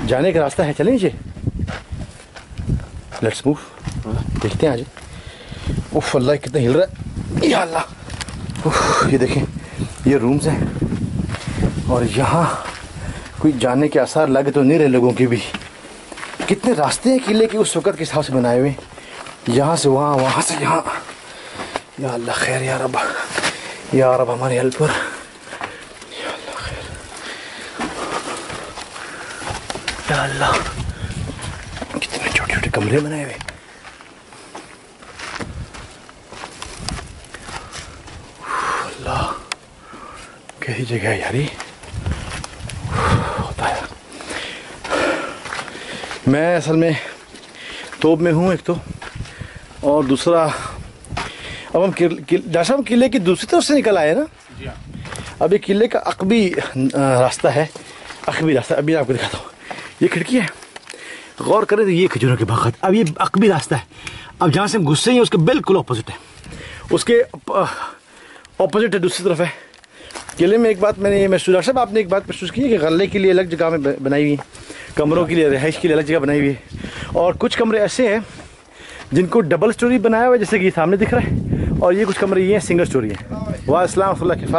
जाने का रास्ता है, चलें नीचे, लेट्स मूव, देखते हैं आज। उफ अल्लाह कितना हिल रहा है, या अल्लाह। उफ ये देखें, ये रूम्स हैं और यहाँ कोई जाने के आसार लगे तो नहीं रहे लोगों के भी। कितने रास्ते हैं किले के उस वक़्त के हिसाब से बनाए हुए, यहाँ से वहाँ, वहाँ से यहाँ। या अल्लाह खैर, या रब, या रब हमारी हेल्पर, या अल्लाह खैर, या अल्लाह। कितने छोटे छोटे कमरे बनाए हुए। अल्लाह कैसी जगह है यार ये, होता है। मैं असल में तोब में हूँ एक तो, और दूसरा अब हम डॉक्टर साहब किले की दूसरी तरफ से निकल आए ना। अब ये किले का अकबी रास्ता है, अकबी रास्ता। अभी आपको दिखाता हूँ, ये खिड़की है, गौर करें तो ये खजूरों के बागात। अब ये अकबी रास्ता है। अब जहाँ से हम गुस्से हैं उसके बिल्कुल ऑपोजिट है, उसके ऑपोजिट है, दूसरी तरफ है किले में। एक बात मैंने ये महसूस, डॉक्टर साहब आपने एक बात महसूस की है कि गले के लिए अलग जगह में बनाई हुई है, कमरों के लिए, रिहाइश के लिए अलग जगह बनाई हुई है, और कुछ कमरे ऐसे हैं जिनको डबल स्टोरी बनाया हुआ है, जैसे कि ये सामने दिख रहा है, और ये कुछ कमरे ये हैं सिंगल स्टोरी है। वाह अस्सलाम वालेकुम,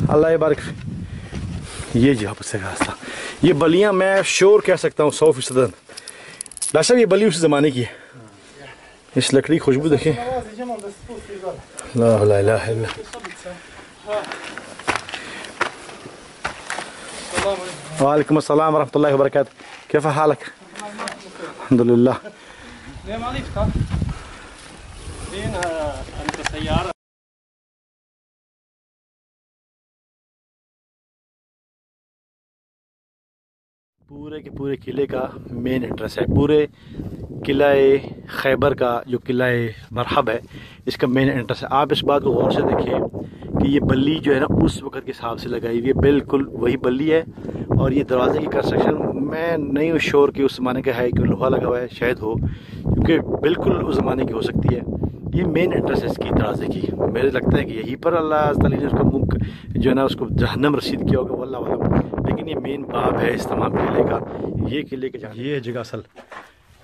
अल्लाह बारिक। ये जो आपसे रास्ता, ये बलियाँ मैं श्योर कह सकता हूँ 100%। डॉक्टर साहब ये बली उस ज़माने की है। इस लकड़ी खुशबू देखें, ला इलाहा इल्लल्लाह। वालेकुम अस्सलाम वरहमतुल्लाहि वबरकातुहू, कैफ हालक? अल्हम्दुलिल्लाह। पूरे के पूरे किले का मेन एंट्रेंस है, पूरे किला खैबर का जो किला मरहब है, इसका मेन एंट्रेंस है। आप इस बात को गौर से देखिए कि ये बल्ली जो है ना उस वक़्त के हिसाब से लगाई हुई है, बिल्कुल वही बल्ली है। और ये दरवाजे की कंस्ट्रक्शन मैं नहीं हूँ श्योर कि उस ज़माने का है कि लोहा लगा हुआ है, शायद हो, क्योंकि बिल्कुल उस ज़माने की हो सकती है। ये मेन एंट्रेंस है इसकी दरवाजे की। मुझे लगता है कि यहीं पर अल्लाह ताला ने उसका मुख जो है ना उसको जहन्नम रसीद किया होगा, वल्लाह आलम। लेकिन ये मेन बाब है इस तमाम किले का, ये किले के ये जगह असल।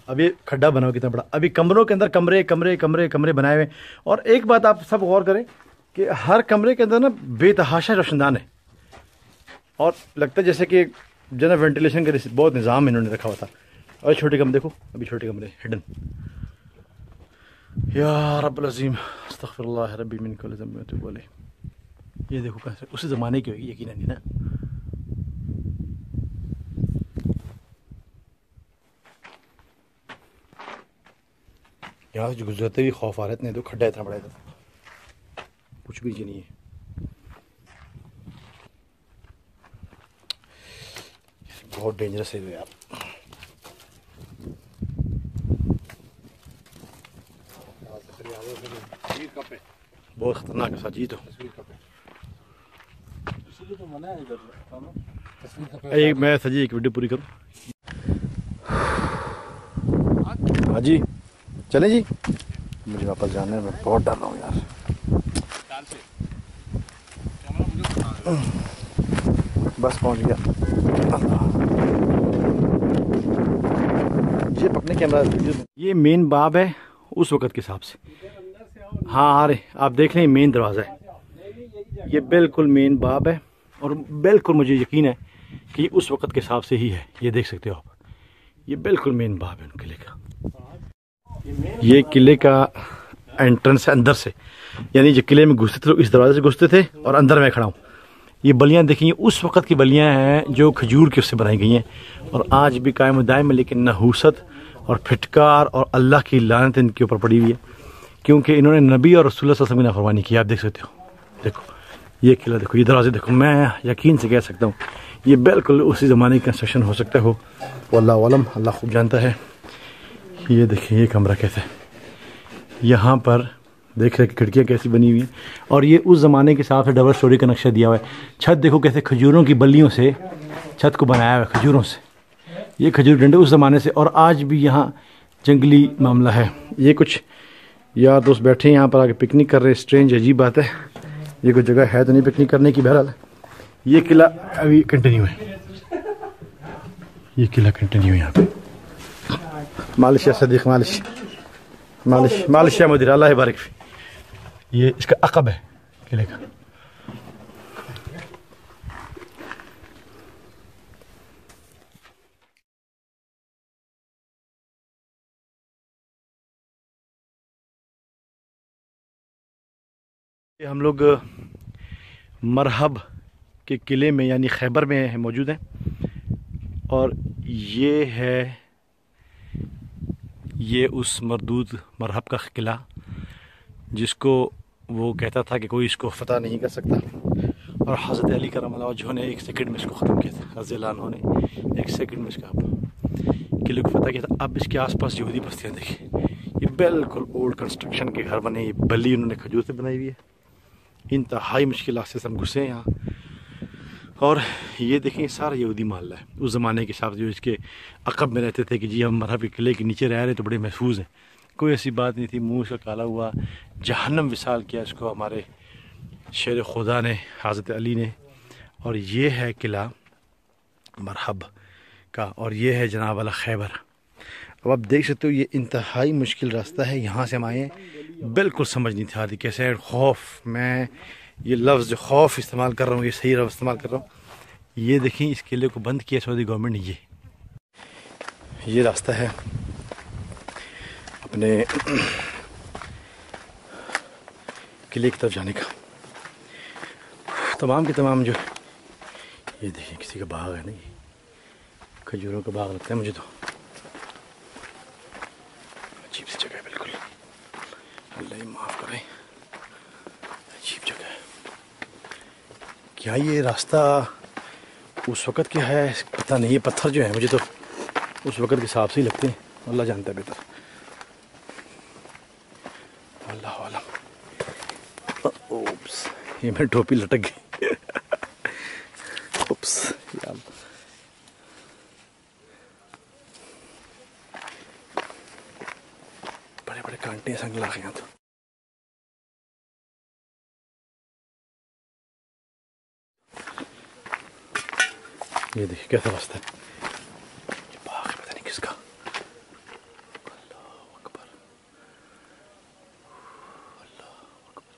अब ये खड्डा बना हुआ कितना बड़ा, अभी कमरों के अंदर कमरे कमरे कमरे कमरे बनाए हुए। और एक बात आप सब गौर करें कि हर कमरे के अंदर ना बेतहाशा रोशनदान है, और लगता है जैसे कि जो ना वेंटिलेशन का बहुत निज़ाम इन्होंने रखा हुआ था। और छोटे कमरे देखो, अभी छोटे कमरे हिडन। या रब्बुल अज़ीम अस्तग़फिरुल्लाह रब्बी मिन कुल्लि ज़ंबिन व अतूबु अलैह। ये देखो कैसे उसी ज़माने की होगी यकीनन ही ना। यहाँ से जो गुजरते भी खौफ आ रहे थे, तो खड्डा इतना बड़ा था, कुछ भी नहीं है। बहुत डेंजरस है यार। बहुत खतरनाक है साजी। तो एक मैं सजी एक वीडियो पूरी करूँ। हाँ जी चलें जी, मुझे वापस जाना है, मैं बहुत डर रहा हूँ यार। बस पहुँच गया। ये पकड़ने कैमरा, ये मेन बाब है उस वक़्त के हिसाब से। हाँ आ रहे, आप देख रहे हैं मेन दरवाज़ा है, ये बिल्कुल मेन बाब है, और बिल्कुल मुझे यकीन है कि ये उस वक़्त के हिसाब से ही है। ये देख सकते हो आप, ये बिल्कुल मेन बाब है किले का। ये किले का एंट्रेंस है अंदर से, यानी जो किले में घुसते थे तो इस दरवाजे से घुसते थे, और अंदर मैं खड़ा हूँ। ये बलियाँ देखिए, उस वक़्त की बलियाँ हैं जो खजूर के उससे बनाई गई हैं, और आज भी कायम दायम है। लेकिन नहूसत और फिटकार और अल्लाह की लानत इनके ऊपर पड़ी हुई है, क्योंकि इन्होंने नबी और रसूल सल्लल्लाहु अलैहि वसल्लम की नाफरमानी की। आप देख सकते हो, देखो ये किला देखो, ये दरवाजे देखो। मैं यकीन से कह सकता हूँ ये बिल्कुल उसी ज़माने की कंस्ट्रक्शन हो सकता हो, वल्लाहु आलम, अल्लाह खूब जानता है। ये देखिए ये कमरा कैसा है, यहाँ पर देख रहे खिड़कियाँ कैसी बनी हुई हैं, और ये उस ज़माने के हिसाब से डबल स्टोरी का नक्शा दिया हुआ है। छत देखो कैसे खजूरों की बल्लियों से छत को बनाया हुआ है, खजूरों से। ये खजूर डंडे उस ज़माने से, और आज भी यहाँ जंगली मामला है। ये कुछ यार दोस्त बैठे हैं यहाँ पर आके पिकनिक कर रहे हैं, स्ट्रेंज अजीब बात है। ये कोई जगह है तो नहीं पिकनिक करने की। बहरहाल ये किला अभी कंटिन्यू है। ये किला कंटिन्यू यहाँ पे। मालिश या सदीक, मालिश मालिश मालिश या मुदीर, अल्लाह बारिक फी। ये इसका अकब है किले का। ये हम लोग मरहब के किले में यानी खैबर में मौजूद हैं और ये उस मरदूद मरहब का किला जिसको वो कहता था कि कोई इसको फ़तह नहीं कर सकता, और हज़रत अली करम वजह ने 1 सेकंड में इसको ख़त्म किया था। रज़ी अल्लाह अन्हु ने 1 सेकंड में इसका किले को फ़तह किया था। अब इसके आसपास यहूदी बस्तियाँ देखिए, ये बिल्कुल ओल्ड कंस्ट्रक्शन के घर बने, ये बल्ली उन्होंने खजूर से बनाई हुई है। इंतहाई मुश्किलात से हम घुसे हैं यहाँ, और ये देखें सारा यहूदी मोहल्ला है। उस ज़माने के हिसाब से जो इसके अकब में रहते थे कि जी हम मरहब के किले के नीचे रह रहे तो बड़े महफूज हैं, कोई ऐसी बात नहीं थी। मुँह इसका काला हुआ, जहन्नम विसाल किया इसको हमारे शेर खुदा ने, हज़रत अली ने। और ये है किला मरहब का, और ये है जनाब वाला खैबर। अब आप देख सकते हो ये इंतहाई मुश्किल रास्ता है। यहाँ से हम आए बिल्कुल समझ नहीं थी आती कैसे। खौफ, मैं ये लफ्ज़ जो खौफ इस्तेमाल कर रहा हूँ, ये सही लफ्ज़ इस्तेमाल कर रहा हूँ। ये देखें इस किले को बंद किया सऊदी गवर्नमेंट ने। ये रास्ता है अपने किले की तरफ जाने का। तमाम के तमाम जो ये देखिए किसी का बाग है, नहीं खजूरों का बाग लगता है मुझे तो। अजीब सी जगह है बिल्कुल, अल्लाह ही माफ़ करे, अजीब जगह है। क्या ये रास्ता उस वक़्त क्या है पता नहीं। ये पत्थर जो है मुझे तो उस वक़्त के हिसाब से ही लगते हैं, अल्लाह जानता है बेहतर, अल्लाह आलम। ओप्स, ये मेरी टोपी लटक गई। ओप्स यार, बड़े बड़े कांटे संग लागे हैं। तो ये देखिए कैसा रास्ता है, ये बाग पता नहीं किसका। अल्लाह अकबर, अल्लाह अकबर।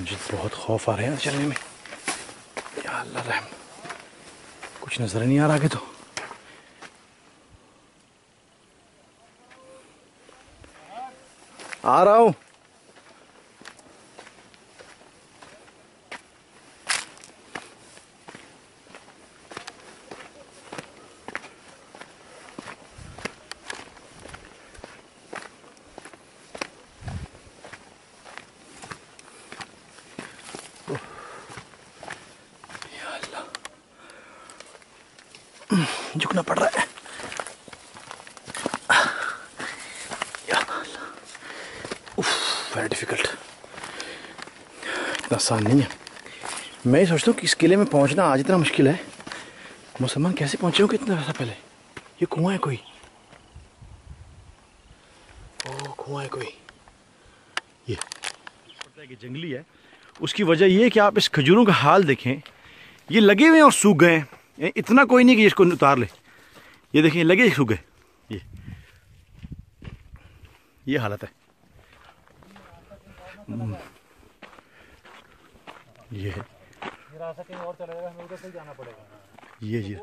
मुझे बहुत खौफ आ रहे हैं चलने में, या अल्लाह रहम, कुछ नजर नहीं आ रहा आगे। तो आ रहा हूँ। झुकना पड़ रहा है, वेरी डिफिकल्ट, इतना आसान नहीं है। मैं सोचता हूँ कि इस किले में पहुँचना आज इतना मुश्किल है, मुसलमान कैसे पहुँचे होंगे इतना ज़्यादा पहले। ये कुआं है कोई, ओह कुआं है कोई। ये जंगली है, उसकी वजह ये है कि आप इस खजूरों का हाल देखें, ये लगे हुए हैं और सूख गए हैं। इतना कोई नहीं कि इसको उतार ले। ये देखिए लगे सूख गए, ये हालत है। ये है, रास्ता कहीं और चलेगा, हमें उधर से जाना पड़ेगा। ये जी